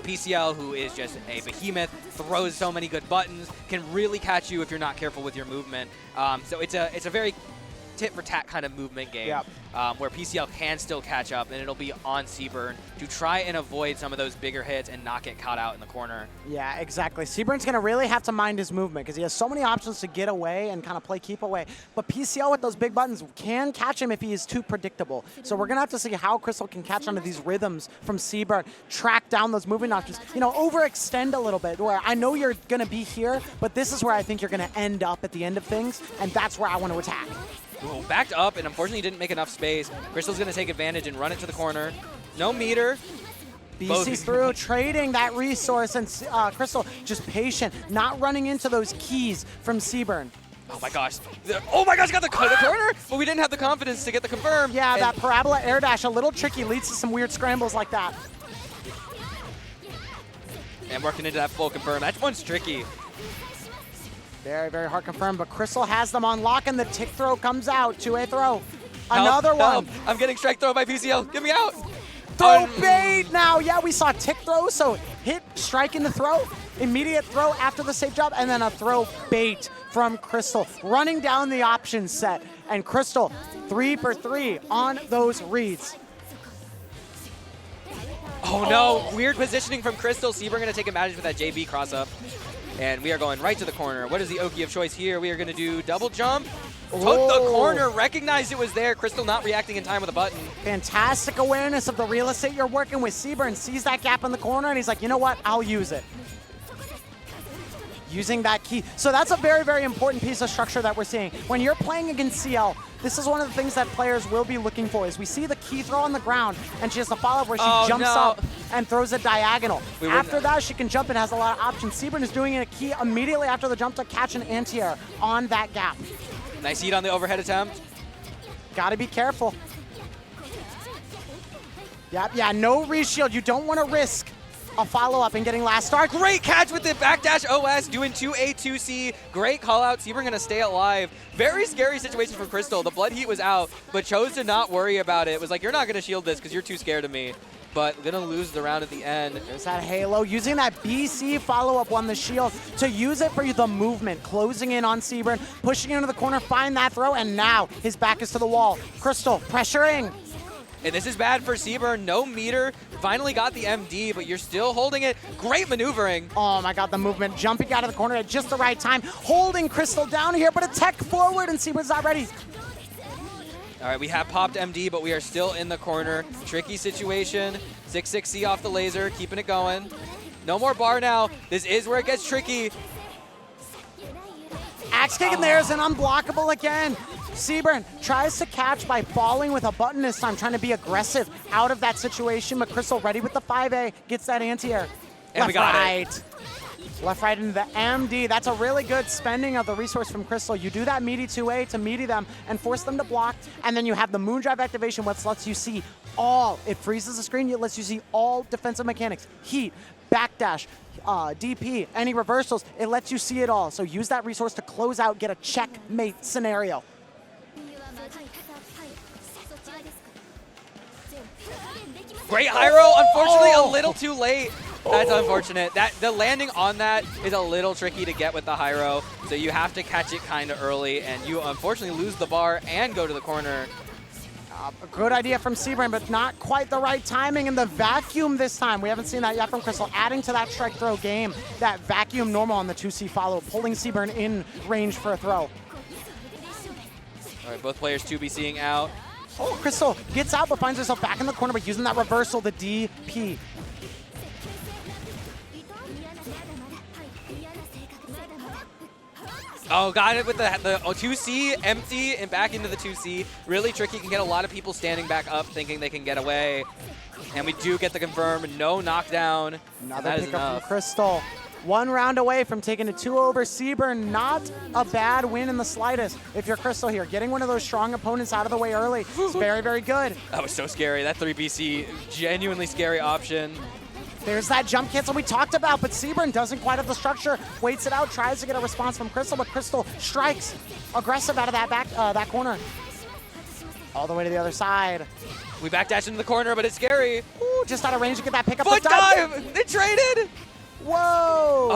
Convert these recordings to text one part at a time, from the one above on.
And P.Ciel, who is just a behemoth, throws so many good buttons, can really catch you if you're not careful with your movement. So it's a very tit-for-tat kind of movement game, where P.Ciel can still catch up, and it'll be on SeaBurn to try and avoid some of those bigger hits and not get caught out in the corner. Yeah, exactly. SeaBurn's going to really have to mind his movement because he has so many options to get away and kind of play keep away. But P.Ciel with those big buttons can catch him if he is too predictable. So we're going to have to see how Crystal can catch onto these rhythms from SeaBurn, track down those movement options, you know, overextend a little bit, where I know you're going to be here, but this is where I think you're going to end up at the end of things, and that's where I want to attack. Ooh, backed up and unfortunately didn't make enough space. Crystal's going to take advantage and run it to the corner. No meter. BC's through, trading that resource, and Crystal just patient, not running into those keys from SeaBurn. Oh my gosh. Oh my gosh, got the corner, but we didn't have the confidence to get the confirm. Yeah, that parabola air dash, a little tricky, leads to some weird scrambles like that. And working into that full confirm. That one's tricky. Very, very hard confirmed, but Crystal has them on lock, and the tick throw comes out. 2A throw. Another one. I'm getting strike throw by P.Ciel. Get me out. Throw bait now. Yeah, we saw tick throw, so hit, strike in the throw, immediate throw after the safe job, and then a throw bait from Crystal. Running down the option set, and Crystal 3 for 3 on those reads. Oh no, weird positioning from Crystal. SeaBurn going to take advantage with that JB cross-up. And we are going right to the corner. What is the Oki of choice here? We are going to do double jump. Took the corner, recognized it was there. Crystal not reacting in time with a button. Fantastic awareness of the real estate you're working with. SeaBurn sees that gap in the corner, and he's like, you know what? I'll use it. Using that key. So that's a very, very important piece of structure that we're seeing. When you're playing against CL, this is one of the things that players will be looking for, is we see the key throw on the ground, and she has a follow-up where she jumps up and throws a diagonal. After that, she can jump and has a lot of options. SeaBurn is doing a key immediately after the jump to catch an anti-air on that gap. Nice heat on the overhead attempt. Gotta be careful. Yep, yeah, no reshield. You don't want to risk a follow-up and getting last start. Great catch with the backdash OS, doing 2A, 2C. Great call out. SeaBurn going to stay alive. Very scary situation for Crystal. The blood heat was out, but chose to not worry about it. It was like, you're not going to shield this because you're too scared of me. But going to lose the round at the end. There's that halo. Using that BC follow-up on the shield to use it for the movement. Closing in on SeaBurn, pushing into the corner, find that throw, and now his back is to the wall. Crystal pressuring. And this is bad for SeaBurn. No meter. Finally got the MD, but you're still holding it. Great maneuvering. Oh my god, the movement. Jumping out of the corner at just the right time. Holding Crystal down here, but a tech forward, and SeaBurn's not ready. All right, we have popped MD, but we are still in the corner. Tricky situation. 6-6C off the laser, keeping it going. No more bar now. This is where it gets tricky. Axe kick, and there's an unblockable again. SeaBurn tries to catch by falling with a button this time, trying to be aggressive out of that situation, but Crystal ready with the 5A, gets that anti-air. And we got it. Left, right into the MD. That's a really good spending of the resource from Crystal. You do that meaty 2A to meaty them and force them to block, and then you have the Moondrive activation, which lets you see all. It freezes the screen, it lets you see all defensive mechanics. Heat, backdash, DP, any reversals, it lets you see it all. So use that resource to close out, get a checkmate scenario. Great high roll, unfortunately a little too late. That's unfortunate. The landing on that is a little tricky to get with the high row, so you have to catch it kind of early, and you unfortunately lose the bar and go to the corner. A good idea from SeaBurn, but not quite the right timing, and the vacuum this time. We haven't seen that yet from Crystal, adding to that strike throw game. That vacuum normal on the 2C follow, pulling SeaBurn in range for a throw. All right, both players 2B-seeing out. Oh, Crystal gets out, but finds herself back in the corner, but using that reversal, the DP. Oh, got it with the 2C, empty, and back into the 2C. Really tricky, can get a lot of people standing back up thinking they can get away. And we do get the confirm, no knockdown. Another pickup from Crystal. 1 round away from taking a 2 over SeaBurn. Not a bad win in the slightest. If you're Crystal here, getting one of those strong opponents out of the way early is very, very good. That was so scary. That 3BC, genuinely scary option. There's that jump cancel we talked about, but SeaBurn doesn't quite have the structure. Waits it out, tries to get a response from Crystal, but Crystal strikes aggressive out of that corner. All the way to the other side. We backdash into the corner, but it's scary. Ooh, just out of range to get that pickup. Foot dive! They traded!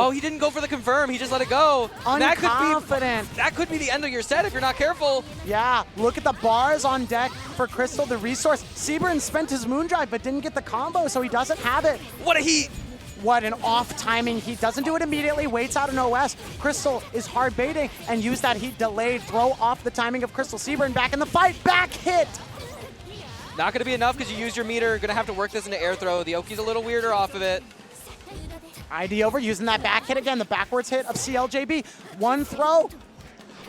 Oh, he didn't go for the confirm. He just let it go. Unconfident. That could be the end of your set if you're not careful. Yeah, look at the bars on deck for Crystal, the resource. SeaBurn spent his Moondrive but didn't get the combo, so he doesn't have it. What a heat. What an off timing heat. Doesn't do it immediately, waits out an OS. Crystal is hard baiting and use that heat delayed, throw off the timing of Crystal. SeaBurn back in the fight, back hit. Not going to be enough because you used your meter. Going to have to work this into air throw. The Oki's a little weirder off of it. ID over, using that back hit again, the backwards hit of CLJB. One throw.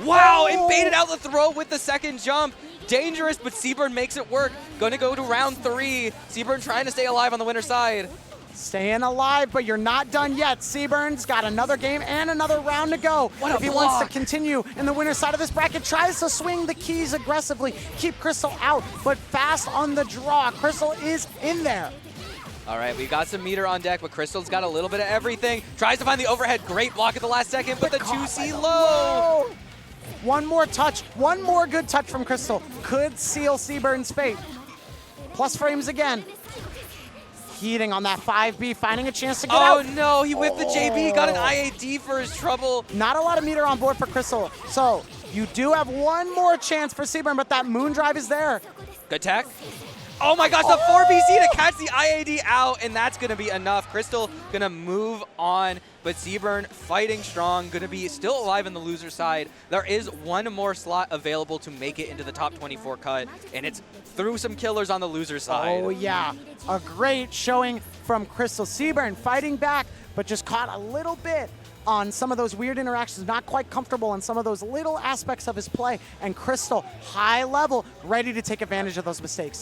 Wow, it baited out the throw with the second jump. Dangerous, but SeaBurn makes it work. Going to go to round 3. SeaBurn trying to stay alive on the winner's side. Staying alive, but you're not done yet. SeaBurn's got another game and another round to go. If he wants to continue in the winner's side of this bracket, tries to swing the keys aggressively, keep Crystal out, but fast on the draw. Crystal is in there. All right, we got some meter on deck, but Crystal's got a little bit of everything. Tries to find the overhead. Great block at the last second, but the 2C low. One more touch, one more good touch from Crystal could seal SeaBurn's fate. Plus frames again. Heating on that 5B, finding a chance to get out. Oh no, he whipped the JB, got an IAD for his trouble. Not a lot of meter on board for Crystal, so you do have one more chance for SeaBurn, but that Moondrive is there. Good tech. Oh my gosh, the 4BC to catch the IAD out, and that's going to be enough. Crystal going to move on, but SeaBurn fighting strong, going to be still alive on the loser side. There is one more slot available to make it into the top 24 cut, and it's through some killers on the loser side. Oh yeah, a great showing from Crystal. SeaBurn fighting back, but just caught a little bit on some of those weird interactions, not quite comfortable on some of those little aspects of his play, and Crystal, high level, ready to take advantage of those mistakes.